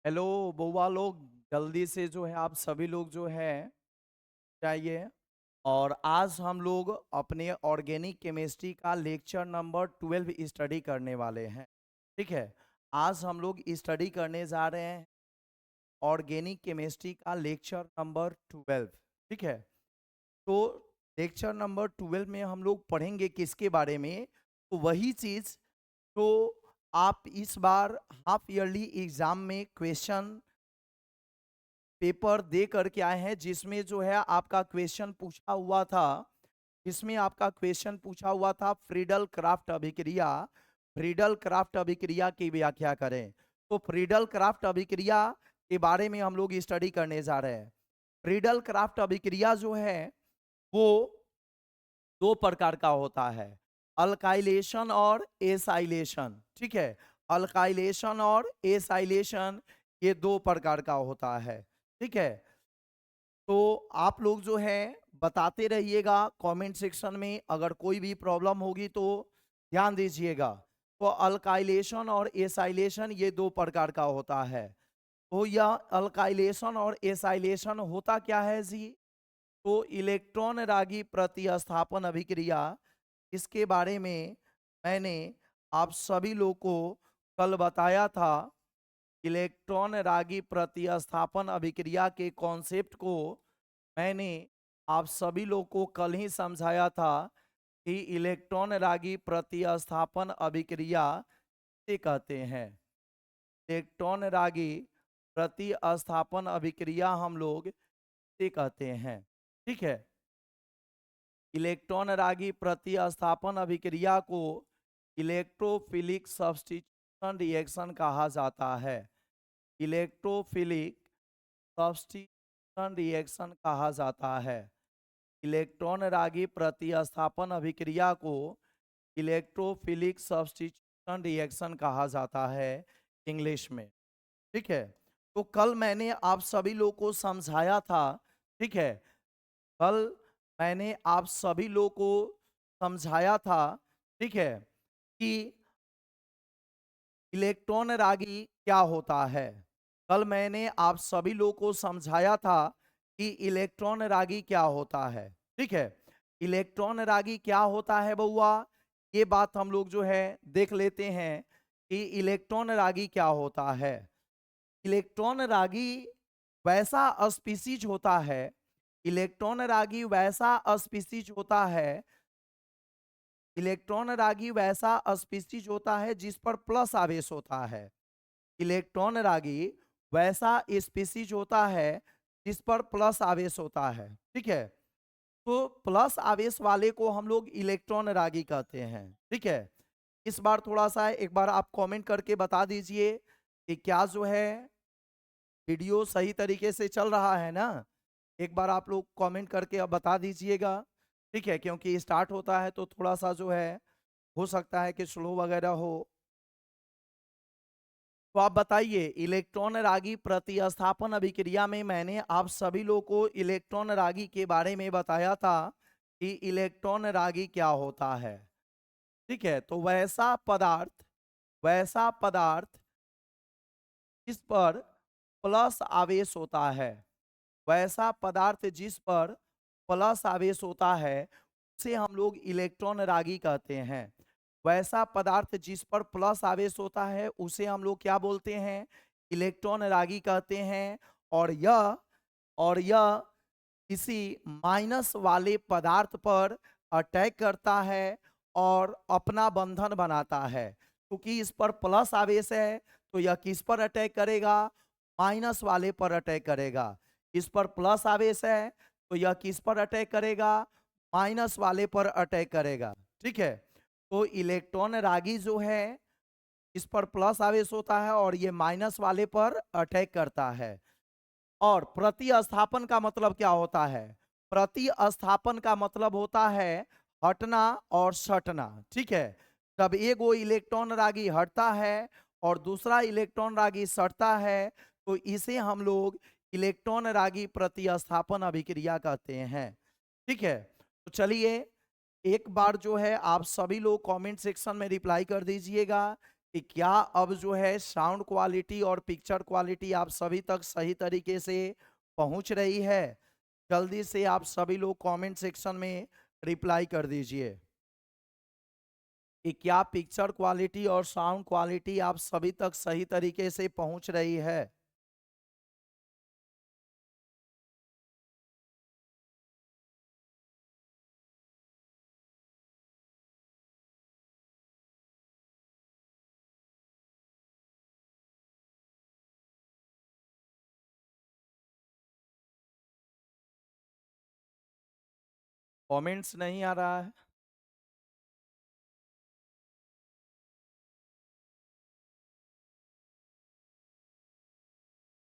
Hello बउआ लोग, जल्दी से जो है आप सभी लोग जो है चाहिए। और आज हम लोग अपने ऑर्गेनिक केमिस्ट्री का लेक्चर नंबर 12 स्टडी करने वाले हैं। ठीक है, आज हम लोग स्टडी करने जा रहे हैं ऑर्गेनिक केमिस्ट्री का लेक्चर नंबर 12। ठीक है, तो लेक्चर नंबर 12 में हम लोग पढ़ेंगे किसके बारे में? तो वही चीज़ तो आप इस बार हाफ ईयरली एग्जाम में क्वेश्चन पेपर दे करके आए हैं, जिसमें जो है आपका क्वेश्चन पूछा हुआ था। जिसमें आपका क्वेश्चन पूछा हुआ था फ्रीडल क्राफ्ट अभिक्रिया। फ्रीडल क्राफ्ट अभिक्रिया की व्याख्या करें। तो फ्रीडल क्राफ्ट अभिक्रिया के बारे में हम लोग स्टडी करने जा रहे हैं। फ्रीडल क्राफ्ट अभिक्रिया जो है वो दो प्रकार का होता है, अल्काइलेशन और एसाइलेशन। ठीक है, अल्काइलेशन और एसाइलेशन ये दो प्रकार का होता है। ठीक है, तो आप लोग जो है बताते रहिएगा कमेंट सेक्शन में, अगर कोई भी प्रॉब्लम होगी तो ध्यान दीजिएगा। तो अल्काइलेशन और एसाइलेशन ये दो प्रकार का होता है। तो यह अल्काइलेशन और एसाइलेशन होता क्या है जी? तो इलेक्ट्रॉन रागी प्रतिस्थापन अभिक्रिया, इसके बारे में मैंने आप सभी लोग को कल बताया था। इलेक्ट्रॉन रागी प्रतिस्थापन अभिक्रिया के कॉन्सेप्ट को मैंने आप सभी लोग को कल ही समझाया था कि इलेक्ट्रॉन रागी प्रतिस्थापन अभिक्रिया से कहते हैं। इलेक्ट्रॉन रागी प्रतिस्थापन अभिक्रिया हम लोग से कहते हैं। ठीक है, इलेक्ट्रॉन रागी प्रतिस्थापन अभिक्रिया को इलेक्ट्रोफिलिक सब्स्टिट्यूशन रिएक्शन कहा जाता है। इलेक्ट्रोफिलिक सब्स्टिट्यूशन रिएक्शन कहा जाता है। इलेक्ट्रॉन रागी प्रतिस्थापन अभिक्रिया को इलेक्ट्रोफिलिक सब्स्टिट्यूशन रिएक्शन कहा जाता है इंग्लिश में। ठीक है, तो कल मैंने आप सभी लोग को समझाया था। ठीक है, कल मैंने आप सभी लोग को समझाया था। ठीक है, कि इलेक्ट्रॉन रागी क्या होता है। कल मैंने आप सभी लोग को समझाया था कि इलेक्ट्रॉन रागी क्या होता है। ठीक है, इलेक्ट्रॉन रागी क्या होता है बउआ, ये बात हम लोग जो है देख लेते हैं कि इलेक्ट्रॉन रागी क्या होता है। इलेक्ट्रॉन रागी वैसा स्पीसीज होता है, इलेक्ट्रॉन रागी वैसा स्पीसीज होता है, इलेक्ट्रॉन रागी वैसा स्पीसीज होता है जिस पर प्लस आवेश होता है। इलेक्ट्रॉन रागी वैसा स्पीसीज होता है जिस पर प्लस आवेश होता है। ठीक है, तो प्लस आवेश वाले को हम लोग इलेक्ट्रॉन रागी कहते हैं। ठीक है, इस बार थोड़ा सा एक बार आप कमेंट करके बता दीजिए कि क्या जो है वीडियो सही तरीके से चल रहा है ना। एक बार आप लोग कमेंट करके अब बता दीजिएगा। ठीक है, क्योंकि स्टार्ट होता है तो थोड़ा सा जो है हो सकता है कि स्लो वगैरह हो। तो आप बताइए, इलेक्ट्रॉन रागी प्रतिस्थापन अभिक्रिया में मैंने आप सभी लोग को इलेक्ट्रॉन रागी के बारे में बताया था कि इलेक्ट्रॉन रागी क्या होता है। ठीक है, तो वैसा पदार्थ जिस पर प्लस आवेश होता है, वैसा पदार्थ जिस पर प्लस आवेश होता है उसे हम लोग इलेक्ट्रॉन रागी कहते हैं। वैसा पदार्थ जिस पर प्लस आवेश होता है उसे हम लोग क्या बोलते हैं? इलेक्ट्रॉन रागी कहते हैं। और यह किसी माइनस वाले पदार्थ पर अटैक करता है और अपना बंधन बनाता है। क्योंकि इस पर प्लस आवेश है तो यह किस पर अटैक करेगा? माइनस वाले पर अटैक करेगा। इस पर प्लस आवेश है तो यह किस पर अटैक करेगा? माइनस वाले पर अटैक करेगा। ठीक है, तो इलेक्ट्रॉन रागी जो है इस पर प्लस आवेश होता है और ये माइनस वाले पर अटैक करता है। और प्रतिस्थापन का मतलब क्या होता है? प्रतिस्थापन का मतलब होता है हटना और सटना। ठीक है, जब एक वो इलेक्ट्रॉन रागी हटता है और दूसरा इलेक्ट्रॉन रागी सटता है तो इसे हम लोग इलेक्ट्रॉन रागी प्रतिस्थापन अभिक्रिया कहते हैं। ठीक है, तो चलिए एक बार जो है आप सभी लोग कमेंट सेक्शन में रिप्लाई कर दीजिएगा कि क्या अब जो है साउंड क्वालिटी और पिक्चर क्वालिटी आप सभी तक सही तरीके से पहुंच रही है? जल्दी से आप सभी लोग कमेंट सेक्शन में रिप्लाई कर दीजिए कि क्या पिक्चर क्वालिटी और साउंड क्वालिटी आप सभी तक सही तरीके से पहुंच रही है। कमेंट्स नहीं आ रहा है।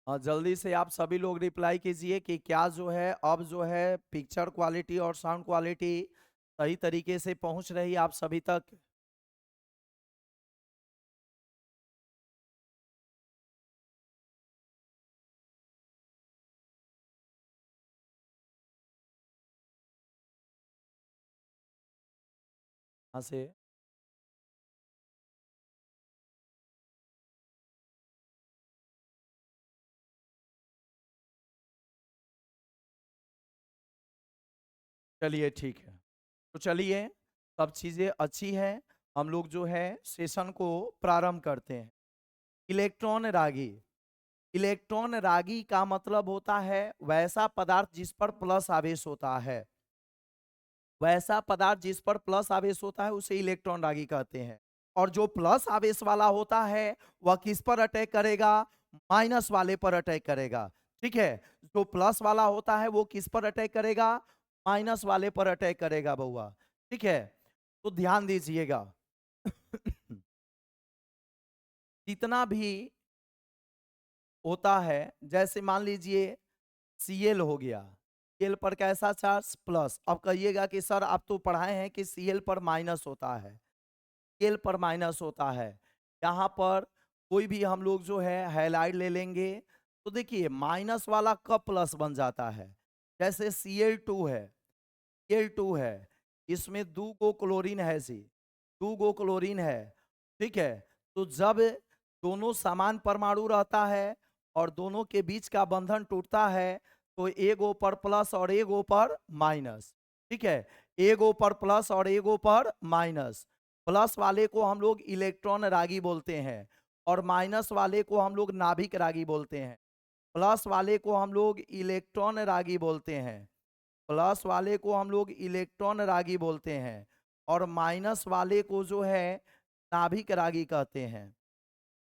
जल्दी से आप सभी लोग रिप्लाई कीजिए कि क्या जो है अब जो है पिक्चर क्वालिटी और साउंड क्वालिटी सही तरीके से पहुंच रही है आप सभी तक। हाँ से चलिए ठीक है। तो चलिए, सब चीजें अच्छी हैं, हम लोग जो है सेशन को प्रारंभ करते हैं। इलेक्ट्रॉन रागी। इलेक्ट्रॉन रागी का मतलब होता है वैसा पदार्थ जिस पर प्लस आवेश होता है। वैसा पदार्थ जिस पर प्लस आवेश होता है उसे इलेक्ट्रॉन रागी कहते हैं। और जो प्लस आवेश वाला होता है वह किस पर अटैक करेगा? माइनस वाले पर अटैक करेगा। ठीक है, जो प्लस वाला होता है वो किस पर अटैक करेगा? माइनस वाले पर अटैक करेगा बउआ। ठीक है, तो ध्यान दीजिएगा। जितना भी होता है, जैसे मान लीजिए Cl हो गया, Cl पर कैसा चार्ज? प्लस। अब कहिएगा कि सर आप तो पढ़ाए हैं कि Cl पर माइनस होता है। Cl पर माइनस होता है। यहाँ पर कोई भी हम लोग जो है हैलाइड ले लेंगे तो देखिए माइनस वाला कब प्लस बन जाता है? जैसे Cl2 है, Cl2 है, इसमें 2 गो क्लोरीन है जी, 2 गो क्लोरीन है। ठीक है, तो जब दोनों समान परमाणु रहता है और दोनों के बीच का बंधन टूटता है तो एक ऊपर प्लस और एक ऊपर माइनस। ठीक है, एक ऊपर प्लस और एक ऊपर माइनस। प्लस वाले को हम लोग इलेक्ट्रॉन रागी बोलते हैं और माइनस वाले को हम लोग नाभिक रागी बोलते हैं। प्लस वाले को हम लोग इलेक्ट्रॉन रागी बोलते हैं, प्लस वाले को हम लोग इलेक्ट्रॉन रागी बोलते हैं और माइनस वाले को जो है नाभिक रागी कहते हैं।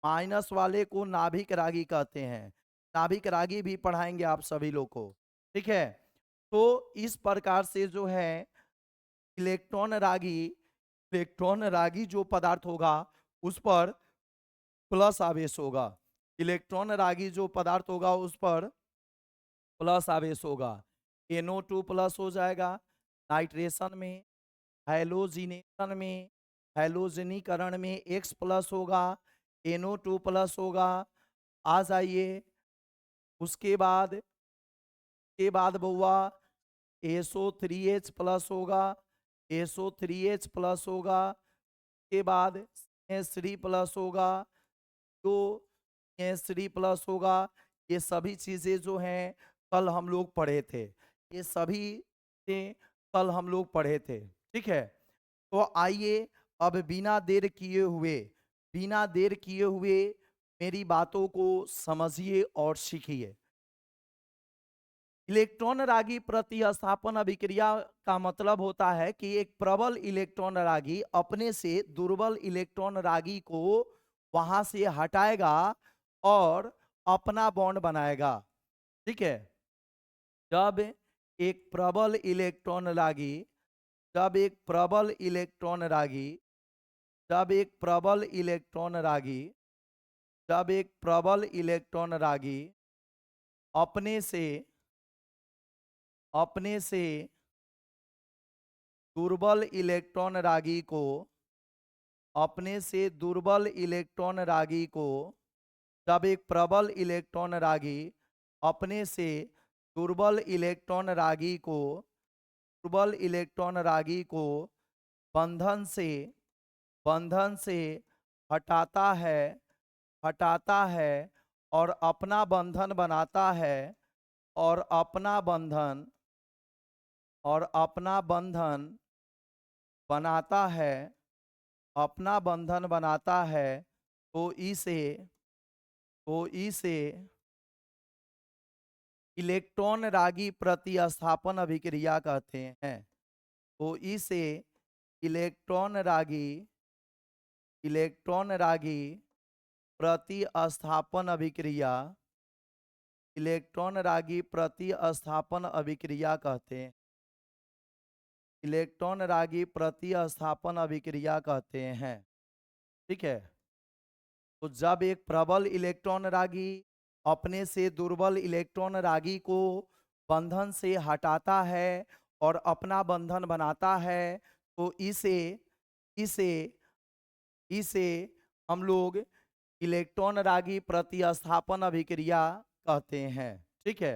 माइनस वाले को नाभिक रागी कहते हैं। नाभिक रागी भी पढ़ाएंगे आप सभी लोग को। ठीक है, तो इस प्रकार से जो है इलेक्ट्रॉन रागी, इलेक्ट्रॉन रागी जो पदार्थ होगा उस पर प्लस आवेश होगा। इलेक्ट्रॉन रागी जो पदार्थ होगा उस पर प्लस आवेश होगा। NO2 प्लस हो जाएगा नाइट्रेशन में, हैलोजिनेशन में, हैलोजनीकरण में X प्लस होगा, NO2 प्लस होगा। आ जाइए, उसके बाद बउआ SO3H प्लस होगा, SO3H प्लस होगा। के बाद S3 प्लस होगा, तो S3 प्लस होगा। ये सभी चीजें जो हैं कल हम लोग पढ़े थे, ये सभी चीजें कल हम लोग पढ़े थे। ठीक है, तो आइए अब बिना देर किए हुए मेरी बातों को समझिए और सीखिए। इलेक्ट्रॉन रागी प्रतिस्थापन अभिक्रिया का मतलब होता है कि एक प्रबल इलेक्ट्रॉन रागी अपने से दुर्बल इलेक्ट्रॉन रागी को वहां से हटाएगा और अपना बॉन्ड बनाएगा। ठीक है, जब एक प्रबल इलेक्ट्रॉन रागी जब एक प्रबल इलेक्ट्रॉन रागी जब एक प्रबल इलेक्ट्रॉन रागी जब एक प्रबल इलेक्ट्रॉन रागी अपने से अपने से दुर्बल इलेक्ट्रॉन रागी को अपने से दुर्बल इलेक्ट्रॉन रागी को जब एक प्रबल इलेक्ट्रॉन रागी अपने से दुर्बल इलेक्ट्रॉन रागी को दुर्बल इलेक्ट्रॉन रागी को बंधन से बंधन से हटाता है, हटाता है और अपना बंधन बनाता है, और अपना बंधन, और अपना बंधन बनाता है, अपना बंधन बनाता है, तो इसे, तो इसे इलेक्ट्रॉन रागी प्रतिस्थापन अभिक्रिया कहते हैं। तो इसे इलेक्ट्रॉन रागी, इलेक्ट्रॉन रागी प्रतिस्थापन अभिक्रिया, इलेक्ट्रॉन रागी प्रतिस्थापन अभिक्रिया कहते हैं, इलेक्ट्रॉन रागी प्रतिस्थापन अभिक्रिया कहते हैं। ठीक है। तो जब एक प्रबल इलेक्ट्रॉन रागी अपने से दुर्बल इलेक्ट्रॉन रागी को बंधन से हटाता है और अपना बंधन बनाता है, तो इसे इसे इसे हम लोग इलेक्ट्रॉन रागी प्रतिस्थापन अभिक्रिया कहते हैं। ठीक है।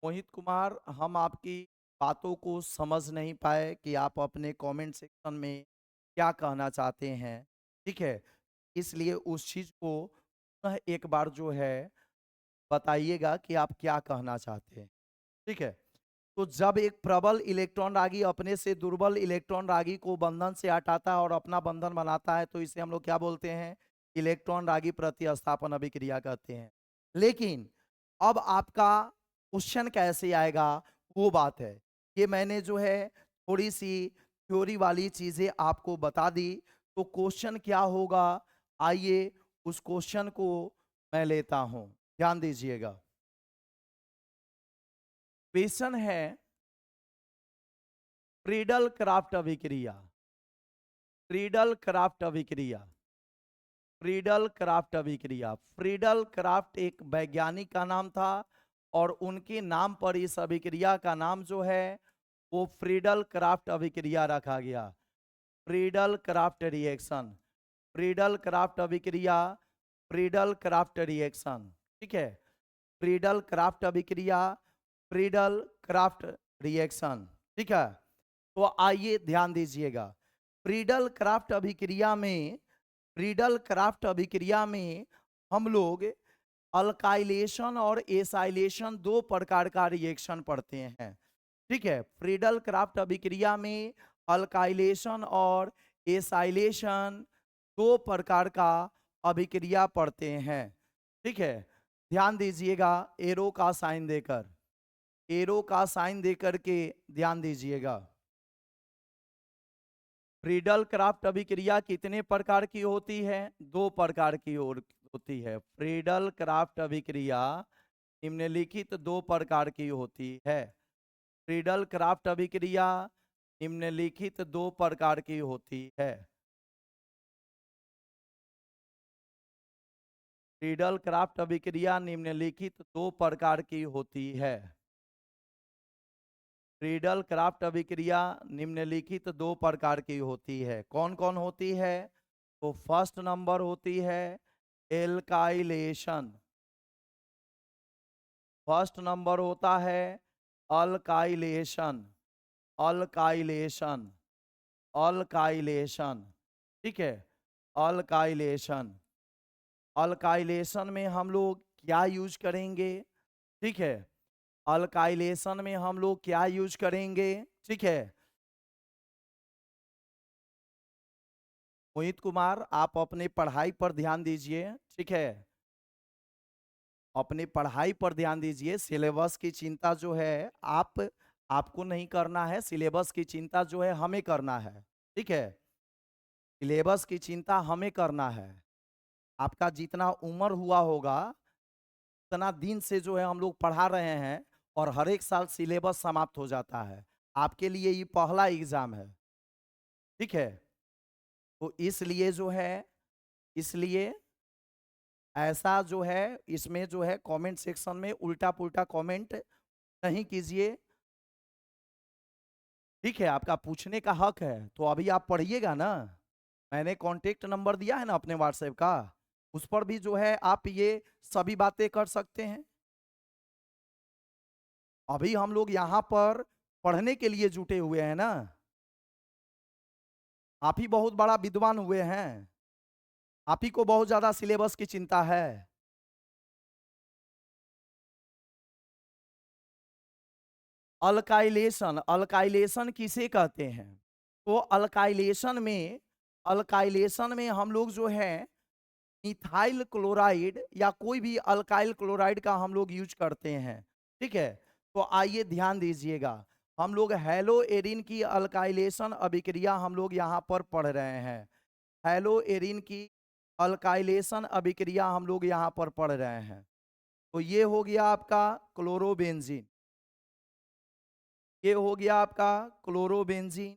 मोहित कुमार, हम आपकी बातों को समझ नहीं पाए कि आप अपने कमेंट सेक्शन में क्या कहना चाहते हैं। ठीक है। इसलिए उस चीज को पुनः एक बार जो है बताइएगा कि आप क्या कहना चाहते हैं। ठीक है। तो जब एक प्रबल इलेक्ट्रॉन रागी अपने से दुर्बल इलेक्ट्रॉन रागी को बंधन से हटाता है और अपना बंधन बनाता है, तो इसे हम लोग क्या बोलते हैं? इलेक्ट्रॉन रागी प्रतिस्थापन अभिक्रिया कहते हैं। लेकिन अब आपका क्वेश्चन कैसे आएगा, वो बात है। ये मैंने जो है थोड़ी सी थ्योरी वाली चीजें आपको बता दी, तो क्वेश्चन क्या होगा, आइए उस क्वेश्चन को मैं लेता हूं। ध्यान दीजिएगा। क्वेश्चन है फ्रीडल क्राफ्ट अभिक्रिया, फ्रीडल क्राफ्ट अभिक्रिया, फ्रीडल क्राफ्ट अभिक्रिया। फ्रीडल क्राफ्ट एक वैज्ञानिक का नाम था और उनके नाम पर इस अभिक्रिया का नाम जो है वो फ्रीडल क्राफ्ट अभिक्रिया रखा गया। Friedel craft reaction, Friedel craft अभिक्रिया, फ्रीडल क्राफ्ट रिएक्शन। ठीक है। फ्रीडल क्राफ्ट अभिक्रिया, फ्रीडल क्राफ्ट रिएक्शन। ठीक है। तो आइए ध्यान दीजिएगा। फ्रीडल क्राफ्ट अभिक्रिया में, फ्रीडल क्राफ्ट अभिक्रिया में हम लोग अल्काइलेशन और एसाइलेशन दो प्रकार का रिएक्शन पढ़ते हैं। ठीक है। फ्रीडल क्राफ्ट अभिक्रिया में अल्काइलेशन और एसाइलेशन दो प्रकार का अभिक्रिया पढ़ते हैं। ठीक है। ध्यान दीजिएगा, एरो का साइन देकर, एरो का साइन देकर के ध्यान दीजिएगा। फ्रीडल क्राफ्ट अभिक्रिया कितने प्रकार की होती है? दो प्रकार की होती है। फ्रीडल क्राफ्ट अभिक्रिया निम्नलिखित दो प्रकार की होती है। फ्रीडल क्राफ्ट अभिक्रिया निम्नलिखित दो प्रकार की होती है। फ्रीडल क्राफ्ट अभिक्रिया निम्नलिखित दो प्रकार की होती है। फ्रीडल क्राफ्ट अभिक्रिया निम्नलिखित दो प्रकार की होती है। कौन कौन होती है? तो फर्स्ट नंबर होती है एल्काइलेशन, फर्स्ट नंबर होता है अल्काइलेशन, अल्काइलेशन, अल्काइलेशन। ठीक है। अल्काइलेशन, अल्काइलेशन में हम लोग क्या यूज करेंगे? ठीक है। अल्काइलेशन में हम लोग क्या यूज करेंगे? ठीक है। मोहित कुमार, आप अपनी पढ़ाई पर ध्यान दीजिए। ठीक है। अपनी पढ़ाई पर ध्यान दीजिए। सिलेबस की चिंता जो है आपको नहीं करना है, सिलेबस की चिंता जो है हमें करना है। ठीक है। सिलेबस की चिंता हमें करना है। आपका जितना उम्र हुआ होगा उतना दिन से जो है हम लोग पढ़ा रहे हैं और हर एक साल सिलेबस समाप्त हो जाता है। आपके लिए ये पहला एग्जाम है। ठीक है। तो इसलिए जो है, इसलिए ऐसा जो है इसमें जो है कमेंट सेक्शन में उल्टा पुल्टा कमेंट नहीं कीजिए। ठीक है। आपका पूछने का हक है, तो अभी आप पढ़िएगा ना। मैंने कांटेक्ट नंबर दिया है ना अपने व्हाट्सएप का, उस पर भी जो है आप ये सभी बातें कर सकते हैं। अभी हम लोग यहाँ पर पढ़ने के लिए जुटे हुए हैं ना, आप ही बहुत बड़ा विद्वान हुए हैं, आप ही को बहुत ज्यादा सिलेबस की चिंता है। अल्काइलेशन, अल्काइलेशन किसे कहते हैं? तो अल्काइलेशन में हम लोग जो है मिथाइल क्लोराइड या कोई भी अल्काइल क्लोराइड का हम लोग यूज करते हैं। ठीक है, तो आइए ध्यान दीजिएगा, हम लोग हेलो एरिन की अल्काइलेशन अभिक्रिया हम लोग यहाँ पर पढ़ रहे हैं। हेलो एरिन की अल्काइलेशन अभिक्रिया हम लोग यहाँ पर पढ़ रहे हैं। तो ये हो गया आपका क्लोरोबेंजीन, ये हो गया आपका क्लोरोबेंजीन,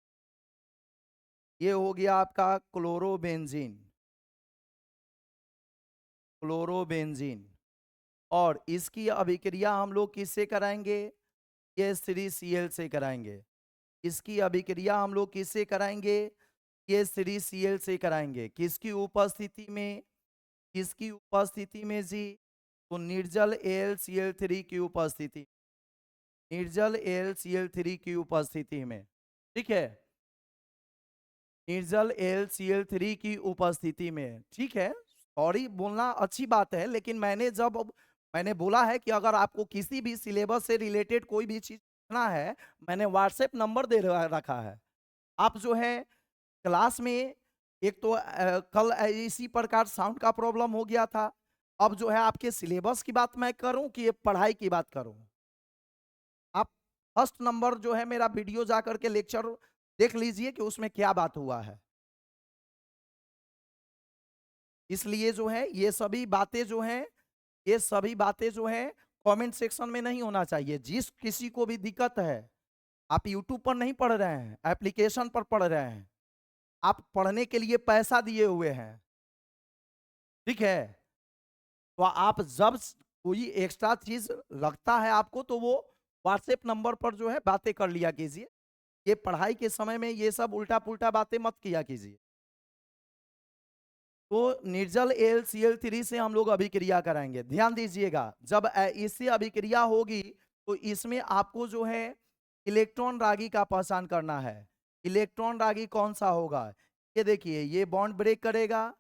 ये हो गया आपका क्लोरोबेंजीन, क्लोरोबेंजीन। और इसकी अभिक्रिया हम लोग किससे कराएंगे? CH3Cl से कराएंगे। इसकी अभिक्रिया हम लोग किससे कराएंगे? CH3Cl से कराएंगे। किसकी उपस्थिति में? किसकी उपस्थिति में जी? तो निर्जल AlCl3 की उपस्थिति, निर्जल AlCl3 की उपस्थिति में। ठीक है, निर्जल AlCl3 की उपस्थिति में। ठीक है, सॉरी बोलना अच्छी बात है, लेकिन मैंने बोला है कि अगर आपको किसी भी सिलेबस से रिलेटेड कोई भी चीज पूछना है, मैंने व्हाट्सएप नंबर दे रखा है। आप जो है क्लास में, एक तो कल इसी प्रकार साउंड का प्रॉब्लम हो गया था, अब जो है आपके सिलेबस की बात मैं करूं कि ये पढ़ाई की बात करूं? आप फर्स्ट नंबर जो है मेरा वीडियो जाकर के लेक्चर देख लीजिए कि उसमें क्या बात हुआ है। इसलिए जो है ये सभी बातें जो हैं, ये सभी बातें जो है कमेंट सेक्शन में नहीं होना चाहिए। जिस किसी को भी दिक्कत है, आप यूट्यूब पर नहीं पढ़ रहे हैं, एप्लीकेशन पर पढ़ रहे हैं, आप पढ़ने के लिए पैसा दिए हुए हैं। ठीक है, तो आप जब कोई एक्स्ट्रा चीज लगता है आपको, तो वो व्हाट्सएप नंबर पर जो है बातें कर लिया कीजिए। ये पढ़ाई के समय में ये सब उल्टा पुल्टा बातें मत किया कीजिए। तो निर्जल AlCl3 से हम लोग अभिक्रिया कराएंगे। ध्यान दीजिएगा, जब इससे अभिक्रिया होगी तो इसमें आपको जो है इलेक्ट्रॉन रागी का पहचान करना है। इलेक्ट्रॉन रागी कौन सा होगा? ये देखिए, ये बॉन्ड ब्रेक करेगा,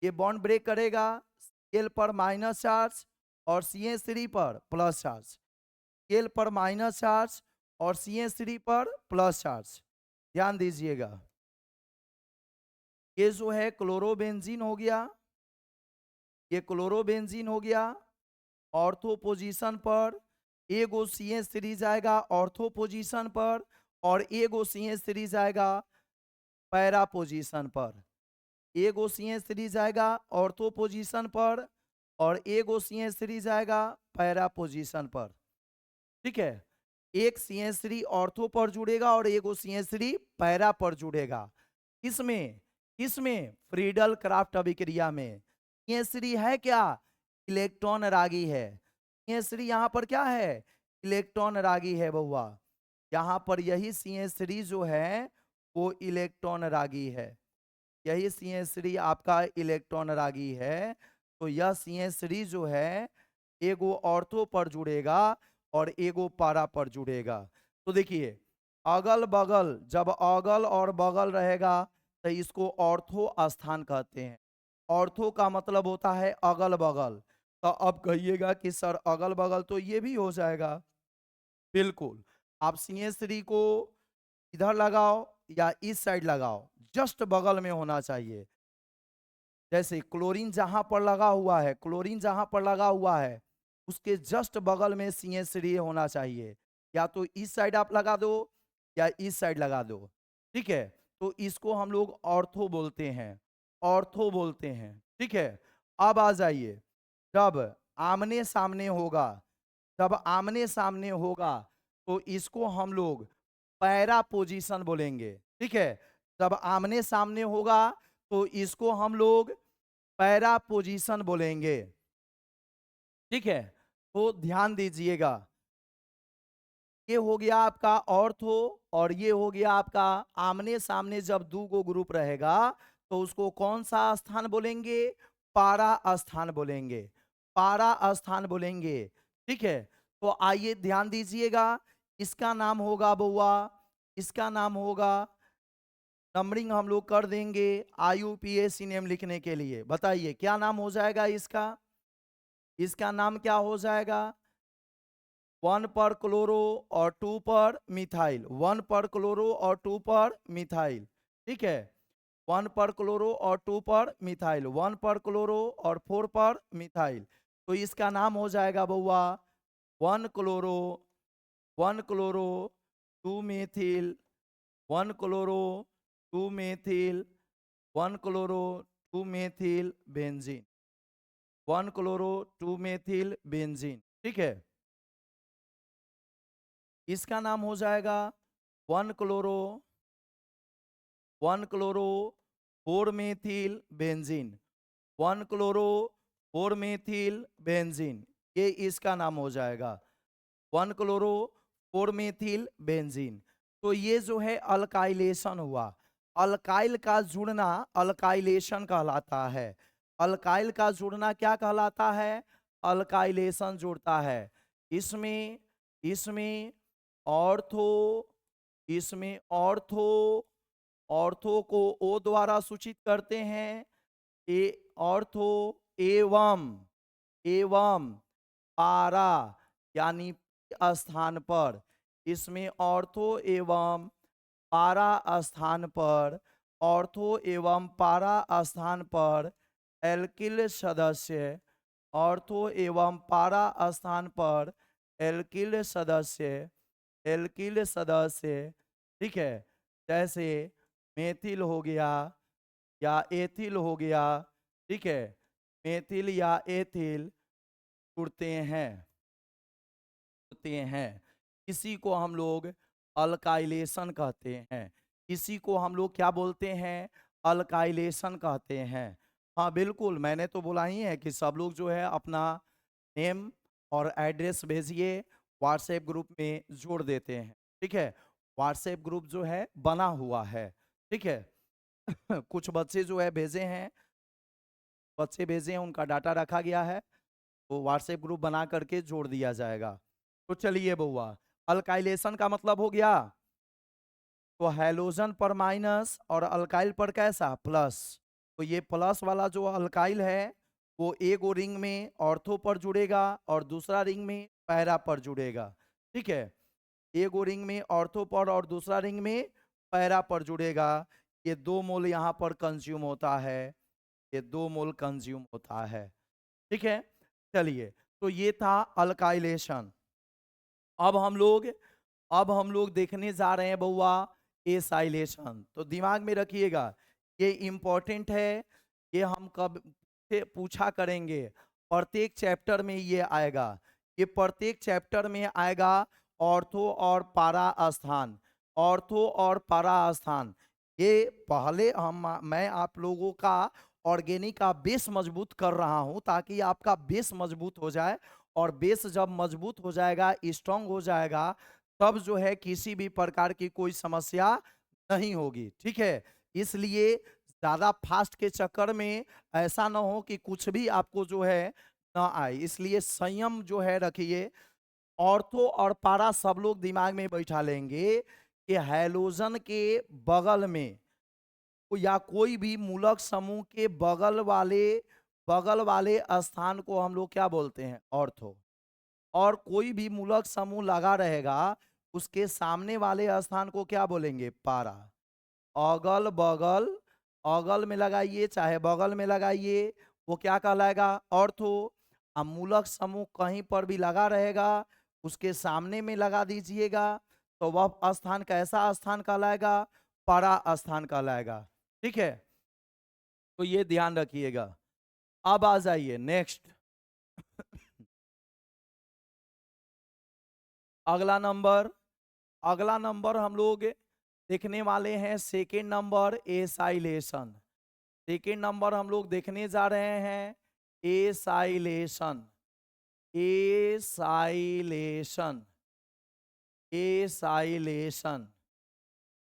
ये बॉन्ड ब्रेक करेगा, Cl पर माइनस चार्ज और CH3 पर प्लस चार्ज, Cl पर माइनस चार्ज और CH3 पर प्लस चार्ज। ध्यान दीजिएगा, ये जो है क्लोरोबेंजीन हो गया, ये क्लोरोबेंजीन हो गया। ऑर्थो पोजीशन पर एगो CH3 जाएगा ऑर्थो पोजीशन पर, और एगो CH3 जाएगा पैरा पोजीशन पर। एगो CH3 जाएगा ऑर्थो पोजीशन पर और एगो CH3 जाएगा पैरा पोजीशन पर। ठीक है, एक CH3 ऑर्थो पर जुड़ेगा और एगो CH3 पैरा पर जुड़ेगा। किसमें? किसमें? फ्रीडल क्राफ्ट अभिक्रिया में। CH3 है क्या? इलेक्ट्रॉन रागी है। CH3 यहाँ पर क्या है? इलेक्ट्रॉन रागी है बउआ। यहाँ पर यही CH3 जो है वो इलेक्ट्रॉन रागी है, यही CH3 आपका इलेक्ट्रॉन रागी है। तो यह CH3 जो है एगो ऑर्थो पर जुड़ेगा और एगो पारा पर जुड़ेगा। तो देखिए, अगल बगल, जब अगल और बगल रहेगा तो इसको ऑर्थो स्थान कहते हैं। ऑर्थो का मतलब होता है अगल बगल। तो अब कहिएगा कि सर अगल बगल तो ये भी हो जाएगा। बिल्कुल, आप CH3 को इधर लगाओ या इस साइड लगाओ, जस्ट बगल में होना चाहिए। जैसे क्लोरीन जहां पर लगा हुआ है, क्लोरीन जहां पर लगा हुआ है उसके जस्ट बगल में CH3 होना चाहिए। या तो इस साइड आप लगा दो या इस साइड लगा दो। ठीक है, तो इसको हम लोग ऑर्थो बोलते हैं, ऑर्थो बोलते हैं। ठीक है, अब आ जाइए, जब आमने सामने होगा, जब आमने सामने होगा तो इसको हम लोग पैरा पोजीशन बोलेंगे। ठीक है, जब आमने सामने होगा तो इसको हम लोग पैरा पोजीशन बोलेंगे। ठीक है, तो ध्यान दीजिएगा, ये हो गया आपका ऑर्थो और ये हो गया आपका आमने सामने। जब दो गो ग्रुप रहेगा तो उसको कौन सा स्थान बोलेंगे? पारा स्थान बोलेंगे, पारा स्थान बोलेंगे। ठीक है, तो आइए ध्यान दीजिएगा, इसका नाम होगा बउआ, इसका नाम होगा, नंबरिंग हम लोग कर देंगे IUPAC नेम लिखने के लिए। बताइए क्या नाम हो जाएगा इसका? इसका नाम क्या हो जाएगा? 1 पर क्लोरो और 2 पर मिथाइल, 1 पर क्लोरो और 2 पर मिथाइल। ठीक है, 1 पर क्लोरो और 2 पर मिथाइल, 1 पर क्लोरो और 4 पर मिथाइल। तो इसका नाम हो जाएगा बउआ 1 chloro, 1 chloro 2 methyl, 1 chloro 2 methyl, 1 chloro 2 methyl benzene, 1 chloro 2 methyl benzene. ठीक है, इसका नाम हो जाएगा 1 chloro 4 methyl benzene, 1 chloro 4 methyl benzene. ये इसका नाम हो जाएगा 1 क्लोरो 4 मेथिल बेंजीन। तो ये जो है अल्काइलेशन हुआ। अल्काइल का जुड़ना अल्काइलेशन कहलाता है। अल्काइल का जुड़ना क्या कहलाता है? अल्काइलेशन जुड़ता है। इसमें इसमें ऑर्थो, इसमें ऑर्थो, ऑर्थो को ओ द्वारा सूचित करते हैं। ए ऑर्थो एवं, एवं पारा यानी स्थान पर, इसमें ऑर्थो एवं पारा स्थान पर, ऑर्थो एवं पारा स्थान पर एल्किल सदस्य, ऑर्थो एवं पारा स्थान पर एल्किल सदस्य, एल्किल सदस्य। ठीक है, जैसे मेथिल हो गया या एथिल हो गया। ठीक है, मेथिल या एथिल जुड़ते हैं, जुड़ते हैं। इसी को हम लोग अल्काइलेशन कहते हैं। इसी को हम लोग क्या बोलते हैं? अल्काइलेशन कहते हैं। हाँ बिल्कुल, मैंने तो बोला ही है कि सब लोग जो है अपना नेम और एड्रेस भेजिए, व्हाट्सएप ग्रुप में जोड़ देते हैं। ठीक है, व्हाट्सएप ग्रुप जो है बना हुआ है। ठीक है कुछ बच्चे जो है भेजे हैं, बच्चे भेजे हैं, उनका डाटा रखा गया है, तो व्हाट्सएप ग्रुप बना करके जोड़ दिया जाएगा। तो चलिए बउआ, अल्काइलेशन का मतलब हो गया, तो हैलोजन पर माइनस और अल्काइल पर कैसा प्लस। तो ये प्लस वाला जो अल्काइल है वो एक रिंग में ऑर्थो पर जुड़ेगा और दूसरा रिंग में पैरा पर जुड़ेगा। ठीक है, एक रिंग में ऑर्थो पर और दूसरा रिंग में पैरा पर जुड़ेगा। ये 2 मोल यहाँ पर कंज्यूम होता है, ये 2 मोल कंज्यूम होता है। ठीक है, चलिए, तो ये था अल्काइलेशन। अब हम लोग देखने जा रहे हैं बउआ एसाइलेशन। तो दिमाग में रखिएगा, ये इंपॉर्टेंट है, ये हम कब से पूछा करेंगे, प्रत्येक चैप्टर में ये आएगा, ये प्रत्येक चैप्टर में आएगा। ऑर्थो और पारा स्थान, ऑर्थो और पारा स्थान, ये पहले मैं आप लोगों का ऑर्गेनिक का बेस मजबूत कर रहा हूं ताकि आपका बेस मजबूत हो जाए। और बेस जब मजबूत हो जाएगा, स्ट्रांग हो जाएगा, तब जो है किसी भी प्रकार की कोई समस्या नहीं होगी। ठीक है, इसलिए ज्यादा फास्ट के चक्कर में ऐसा ना हो कि कुछ भी आपको जो है ना आए, इसलिए संयम जो है रखिए। ऑर्थो और पारा सब लोग दिमाग में बैठा लेंगे कि हैलोजन के बगल में या कोई भी मूलक समूह के बगल वाले स्थान को हम लोग क्या बोलते हैं? ऑर्थो। और कोई भी मूलक समूह लगा रहेगा, उसके सामने वाले स्थान को क्या बोलेंगे? पारा। अगल बगल, अगल में लगाइए चाहे बगल में लगाइए, वो क्या कहलाएगा? ऑर्थो। अब मूलक समूह कहीं पर भी लगा रहेगा, उसके सामने में लगा दीजिएगा, तो वह स्थान कैसा स्थान कहलाएगा? पारा स्थान कहलाएगा। ठीक है, तो ये ध्यान रखिएगा। अब आ जाइए नेक्स्ट अगला नंबर, अगला नंबर हम लोग देखने वाले हैं second number acylation. Second number हम लोग देखने जा रहे हैं acylation, acylation, acylation,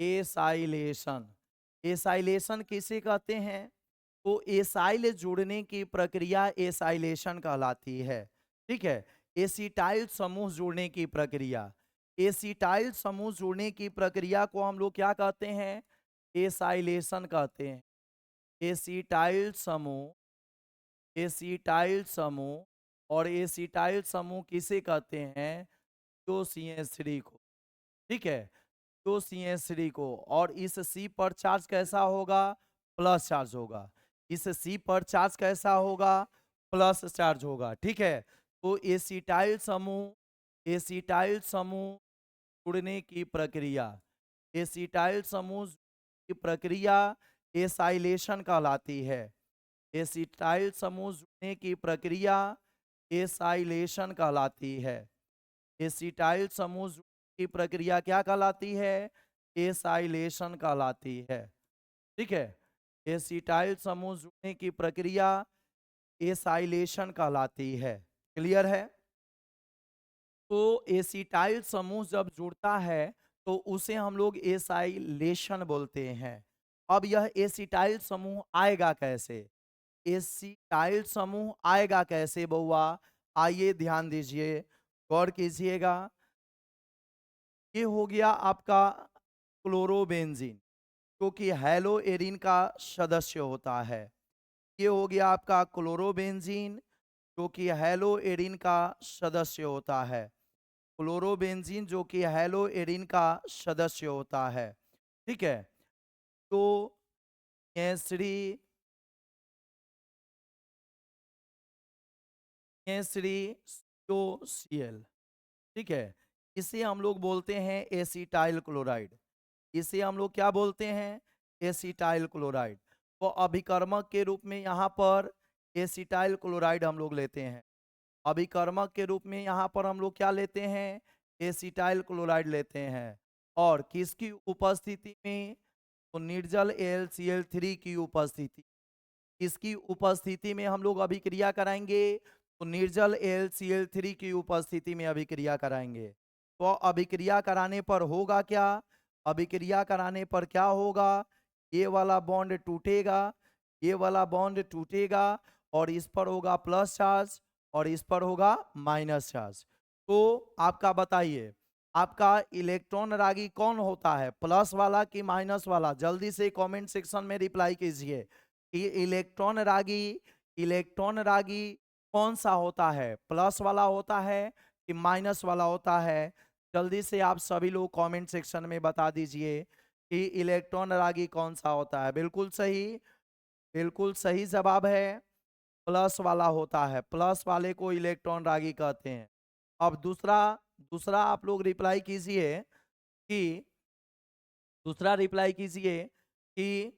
acylation. Acylation किसे कहते हैं? तो एसाइल जुड़ने की प्रक्रिया एसाइलेशन कहलाती है। ठीक है, एसिटाइल समूह जुड़ने की प्रक्रिया, एसिटाइल समूह जुड़ने की प्रक्रिया को हम लोग क्या कहते हैं? एसाइलेशन कहते हैं। एसिटाइल समूह, एसिटाइल समूह, और एसिटाइल समूह किसे कहते हैं? तो CH3 को, ठीक है, तो CH3 को। और इस C पर चार्ज कैसा होगा? प्लस चार्ज होगा। इस C पर चार्ज कैसा होगा? प्लस चार्ज होगा, ठीक है। तो एसिटाइल समूह, एसिटाइल समूह जुड़ने की प्रक्रिया, एसिटाइल समूह की प्रक्रिया एसाइलेशन कहलाती है। एसिटाइल समूह जुड़ने की प्रक्रिया एसाइलेशन कहलाती है। एसिटाइल समूह जुड़ने की प्रक्रिया क्या कहलाती है? एसाइलेशन कहलाती है, ठीक है। एसिटाइल समूह जुड़ने की प्रक्रिया एसाइलेशन कहलाती है। क्लियर है? तो एसिटाइल समूह जब जुड़ता है तो उसे हम लोग एसाइलेशन बोलते हैं। अब यह एसिटाइल समूह आएगा कैसे? एसिटाइल समूह आएगा कैसे बउआ? आइए ध्यान दीजिए, गौर कीजिएगा। ये हो गया आपका क्लोरोबेंजीन, जो कि हैलो एरिन का सदस्य होता है। ये हो गया आपका क्लोरोबेंजीन, जो कि हैलो एरिन का सदस्य होता है। क्लोरोबेंजीन जो कि हैलो एरिन का सदस्य होता है, ठीक है। तो केसरी, केसरी COCl, ठीक है, इसे हम लोग बोलते हैं एसिटाइल क्लोराइड। इसे हम लोग क्या बोलते हैं? Acetyl chloride. तो अभिकर्मक के रूप में यहाँ पर एसिटाइल क्लोराइड हम लोग लेते हैं। अभिकर्मक के रूप में यहाँ पर हम लोग क्या लेते हैं? एसिटाइल क्लोराइड लेते हैं। और किसकी उपस्थिति में? तो निर्जल AlCl3 की उपस्थिति, इसकी उपस्थिति में हम लोग अभिक्रिया कराएंगे। तो निर्जल AlCl3 की उपस्थिति में अभिक्रिया कराएंगे। तो अभिक्रिया कराने पर होगा क्या? अभिक्रिया कराने पर क्या होगा? ये वाला बॉन्ड टूटेगा, ये वाला बॉन्ड टूटेगा, और इस पर होगा प्लस चार्ज और इस पर होगा माइनस चार्ज। तो आपका बताइए, आपका इलेक्ट्रॉन रागी कौन होता है? प्लस वाला कि माइनस वाला? जल्दी से कमेंट सेक्शन में रिप्लाई कीजिए कि इलेक्ट्रॉन रागी कौन सा होता है? प्लस वाला होता है कि माइनस वाला होता है? जल्दी से आप सभी लोग कमेंट सेक्शन में बता दीजिए कि इलेक्ट्रॉन रागी कौन सा होता है। बिल्कुल सही, बिल्कुल सही जवाब है, प्लस वाला होता है। प्लस वाले को इलेक्ट्रॉन रागी कहते हैं। अब दूसरा, दूसरा आप लोग रिप्लाई कीजिए कि, दूसरा रिप्लाई कीजिए कि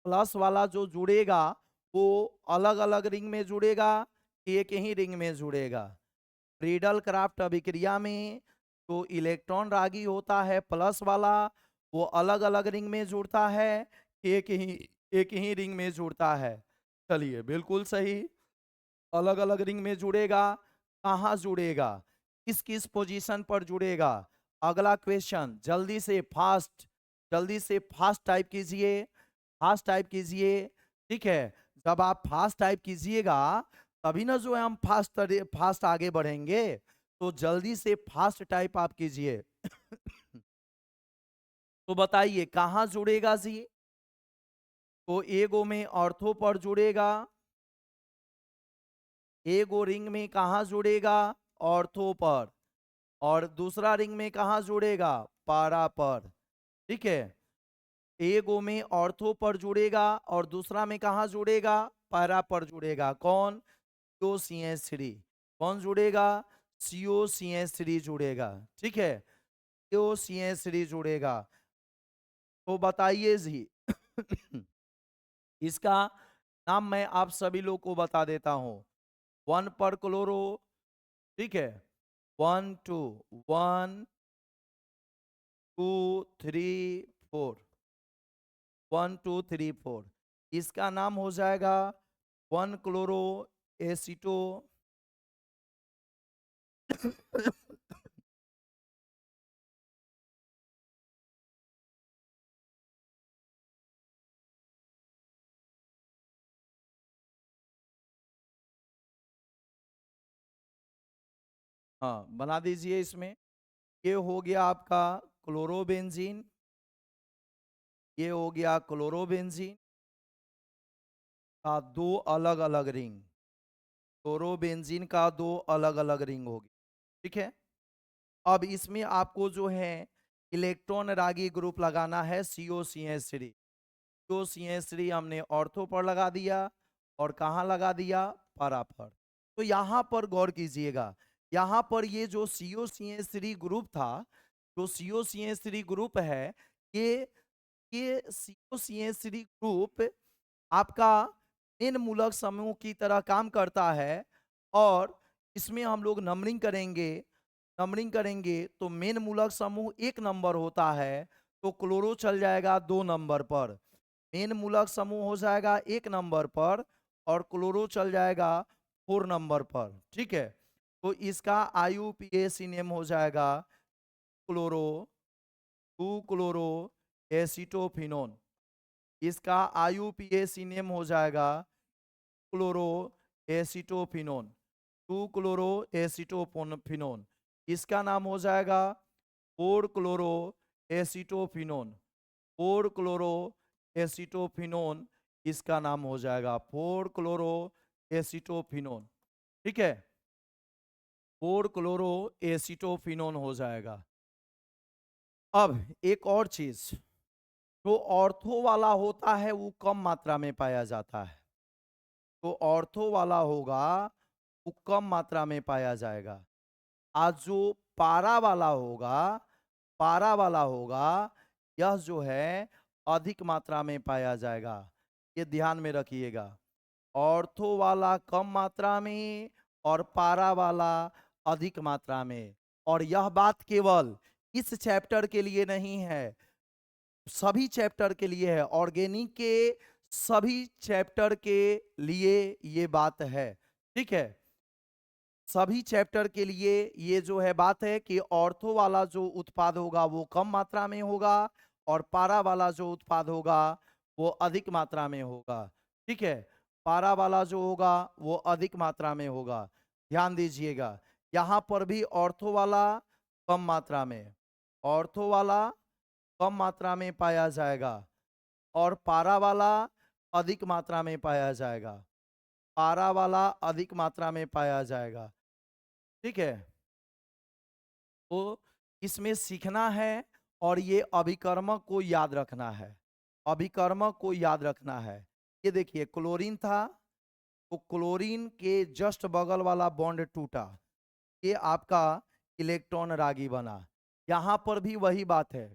प्लस वाला जो जुड़ेगा वो अलग अलग रिंग में जुड़ेगा कि एक ही रिंग में जुड़ेगा? फ्रीडल क्राफ्ट अभिक्रिया में जो इलेक्ट्रॉन रागी होता है प्लस वाला, वो अलग अलग रिंग में जुड़ता है कि एक ही रिंग में जुड़ता है? चलिए, बिल्कुल सही, अलग अलग रिंग में जुड़ेगा। कहाँ जुड़ेगा? किस किस पोजीशन पर जुड़ेगा? अगला क्वेश्चन, जल्दी से फास्ट, जल्दी से फास्ट टाइप कीजिए, फास्ट टाइप कीजिए, ठीक है। जब आप फास्ट टाइप कीजिएगा तभी ना जो है हम फास्ट आगे बढ़ेंगे। तो जल्दी से फास्ट टाइप आप कीजिए। तो बताइए कहाँ जुड़ेगा जी? तो एगो में ऑर्थो पर जुड़ेगा, एगो रिंग में कहाँ जुड़ेगा? ऑर्थो पर। और दूसरा रिंग में कहाँ जुड़ेगा? पारा पर, ठीक है। एगो में ऑर्थो पर जुड़ेगा और दूसरा में कहाँ जुड़ेगा? पारा पर जुड़ेगा। कौन? COCH3। कौन जुड़ेगा? COCH3 जुड़ेगा, ठीक है, COCH3 जुड़ेगा। तो बताइए जी, इसका नाम मैं आप सभी लोग को बता देता हूं। 1 पर क्लोरो, ठीक है, 1 2 1 2 3 4, 1 2 3 4, इसका नाम हो जाएगा 1 क्लोरो एसिटो हाँ, बना दीजिए इसमें ये हो गया आपका क्लोरोबेंजीन, ये हो गया क्लोरोबेंजीन का दो अलग अलग रिंग, क्लोरोबेंजीन का दो अलग अलग रिंग होगी। ठीक है, अब इसमें आपको जो है इलेक्ट्रॉन रागी ग्रुप लगाना है COCH3। COCH3 हमने ऑर्थो पर लगा दिया और कहाँ लगा दिया, पारा पर। तो यहाँ पर गौर कीजिएगा, यहाँ पर ये जो COCH3 ग्रुप था, जो COCH3 ग्रुप है, ये COCH3 ग्रुप आपका इन मूलक समूह की तरह काम करता है। और इसमें हम लोग नंबरिंग करेंगे, नंबरिंग करेंगे तो मेन मूलक समूह 1 नंबर होता है, तो क्लोरो चल जाएगा 2 नंबर पर। मेन मूलक समूह हो जाएगा 1 नंबर पर और क्लोरो चल जाएगा 4 नंबर पर। ठीक है, तो इसका IUPAC नेम हो जाएगा क्लोरो 2 क्लोरो एसिटोफिनोन। इसका IUPAC नेम हो जाएगा क्लोरो एसिटोफिनोन, 2 क्लोरो एसिटोफिनोन। इसका नाम हो जाएगा 4 क्लोरो एसिटोफिनोन, 4 क्लोरो एसिटोफिनोन। इसका नाम हो जाएगा 4 क्लोरो एसिटोफिनोन। ठीक है, 4 क्लोरो एसिटोफिनोन हो जाएगा। अब एक और चीज, जो ऑर्थो वाला होता है वो कम मात्रा में पाया जाता है, तो ऑर्थो वाला होगा वो कम मात्रा में पाया जाएगा। आज जो पारा वाला होगा, पारा वाला होगा, यह जो है अधिक मात्रा में पाया जाएगा। ये ध्यान में रखिएगा, ऑर्थो वाला कम मात्रा में और पारा वाला अधिक मात्रा में। और यह बात केवल इस चैप्टर के लिए नहीं है, सभी चैप्टर के लिए है, ऑर्गेनिक के सभी चैप्टर के लिए ये बात है। ठीक है, सभी चैप्टर के लिए ये जो है बात है कि ऑर्थो वाला जो उत्पाद होगा वो कम मात्रा में होगा और पारा वाला जो उत्पाद होगा वो अधिक मात्रा में होगा। ठीक है, पारा वाला जो होगा वो अधिक मात्रा में होगा। ध्यान दीजिएगा, यहाँ पर भी ऑर्थो वाला कम मात्रा में, ऑर्थो वाला कम मात्रा में पाया जाएगा और पारा वाला अधिक मात्रा में पाया जाएगा, पारा वाला अधिक मात्रा में पाया जाएगा। ठीक है, तो इसमें सीखना है और ये अभिकर्मक को याद रखना है, अभिकर्मक को याद रखना है। ये देखिए क्लोरीन था, तो क्लोरीन के जस्ट बगल वाला बॉन्ड टूटा, ये आपका इलेक्ट्रॉन रागी बना। यहाँ पर भी वही बात है,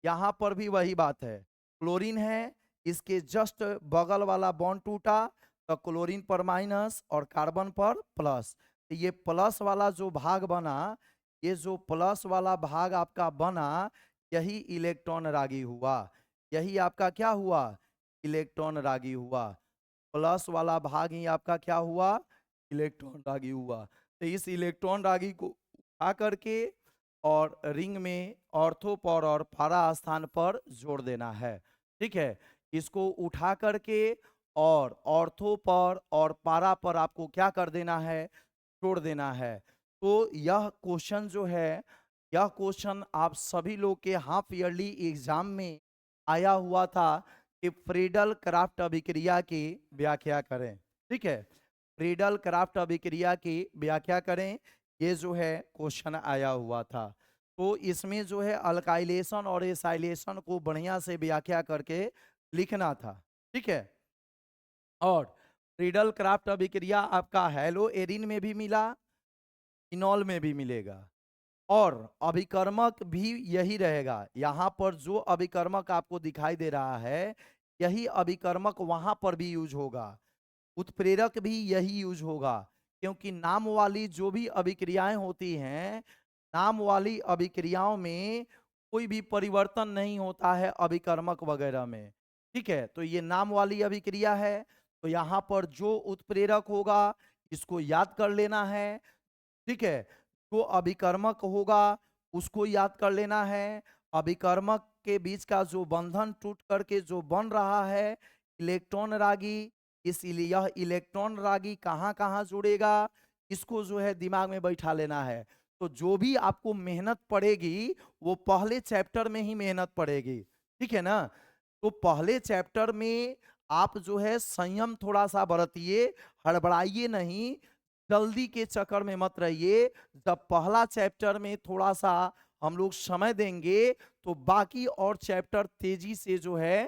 यहाँ पर भी वही बात है, क्लोरीन है, इसके जस्ट बगल वाला बॉन्ड टूटा तो क्लोरीन पर माइनस और कार्बन पर प्लस। तो ये प्लस वाला जो भाग बना, ये जो प्लस वाला भाग आपका बना, यही इलेक्ट्रॉन रागी हुआ, यही आपका क्या हुआ, इलेक्ट्रॉन रागी हुआ। प्लस वाला भाग ही आपका क्या हुआ, इलेक्ट्रॉन रागी हुआ। तो इस इलेक्ट्रॉन रागी को उठा करके और रिंग में ऑर्थो पर और पारा स्थान पर जोड़ देना है। ठीक है, इसको उठा करके और ऑर्थो पर और पारा पर आपको क्या कर देना है, छोड़ देना है। तो यह क्वेश्चन जो है, यह क्वेश्चन आप सभी लोग के हाफ ईयरली एग्जाम में आया हुआ था कि फ्रीडल क्राफ्ट अभिक्रिया की व्याख्या करें। ठीक है, फ्रीडल क्राफ्ट अभिक्रिया की व्याख्या करें, ये जो है क्वेश्चन आया हुआ था। तो इसमें जो है अल्काइलेशन और एसाइलेशन को बढ़िया से व्याख्या करके लिखना था। ठीक है, और फ्रीडल क्राफ्ट अभिक्रिया आपका हेलो एरिन में भी मिला, इनॉल में भी मिलेगा, और अभिकर्मक भी यही रहेगा। यहाँ पर जो अभिकर्मक आपको दिखाई दे रहा है, यही अभिकर्मक वहां पर भी यूज होगा, उत्प्रेरक भी यही यूज होगा। क्योंकि नाम वाली जो भी अभिक्रियाएं होती हैं, नाम वाली अभिक्रियाओं में कोई भी परिवर्तन नहीं होता है अभिकर्मक वगैरह में। ठीक है, तो ये नाम वाली अभिक्रिया है, तो यहाँ पर जो उत्प्रेरक होगा इसको याद कर लेना है। ठीक है, जो अभिकर्मक होगा उसको याद कर लेना है। अभिकर्मक के बीच का जो बंधन टूट करके जो बन रहा है इलेक्ट्रॉन रागी, इसलिए यह इलेक्ट्रॉन रागी कहाँ कहाँ जुड़ेगा, इसको जो है दिमाग में बैठा लेना है। तो जो भी आपको मेहनत पड़ेगी वो पहले चैप्टर में ही मेहनत पड़ेगी, ठीक है ना। तो पहले चैप्टर में आप जो है संयम थोड़ा सा बरतिए, हड़बड़ाइए नहीं, जल्दी के चक्कर में मत रहिए। जब पहला चैप्टर में थोड़ा सा हम लोग समय देंगे तो बाकी और चैप्टर तेजी से जो है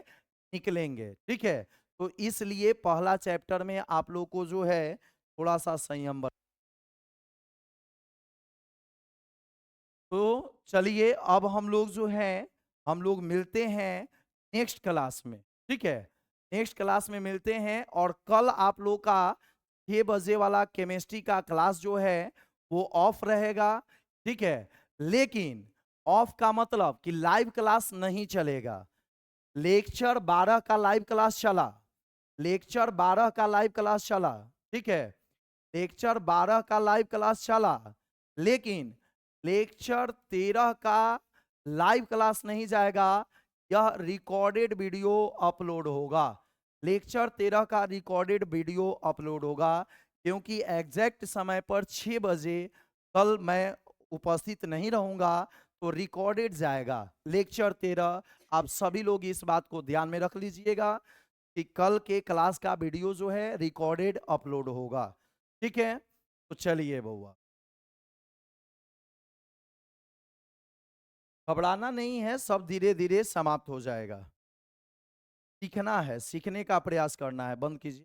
निकलेंगे, ठीक है। तो इसलिए पहला चैप्टर में आप लोग को जो है थोड़ा सा संयम तो चलिए अब हम लोग जो है हम लोग मिलते हैं नेक्स्ट क्लास में, ठीक है। नेक्स्ट क्लास में मिलते हैं और कल आप लोग का 6 बजे वाला केमिस्ट्री का क्लास जो है वो ऑफ रहेगा, ठीक है। लेकिन ऑफ का मतलब कि लाइव क्लास नहीं चलेगा। लेक्चर 12 का लाइव क्लास चला, लेक्चर 12 का लाइव क्लास चला, ठीक है। लेक्चर 12 का लाइव क्लास चला, लेकिन लेक्चर 13 का लाइव क्लास नहीं जाएगा, यह रिकॉर्डेड वीडियो अपलोड होगा। लेक्चर 13 का रिकॉर्डेड वीडियो अपलोड होगा, क्योंकि एग्जैक्ट समय पर 6 बजे कल मैं उपस्थित नहीं रहूंगा, तो रिकॉर्डेड जाएगा लेक्चर 13। आप सभी लोग इस बात को ध्यान में रख लीजिएगा कि कल के क्लास का वीडियो जो है रिकॉर्डेड अपलोड होगा, ठीक है। तो चलिए बउआ, घबराना नहीं है, सब धीरे धीरे समाप्त हो जाएगा। सीखना है, सीखने का प्रयास करना है। बंद कीजिए।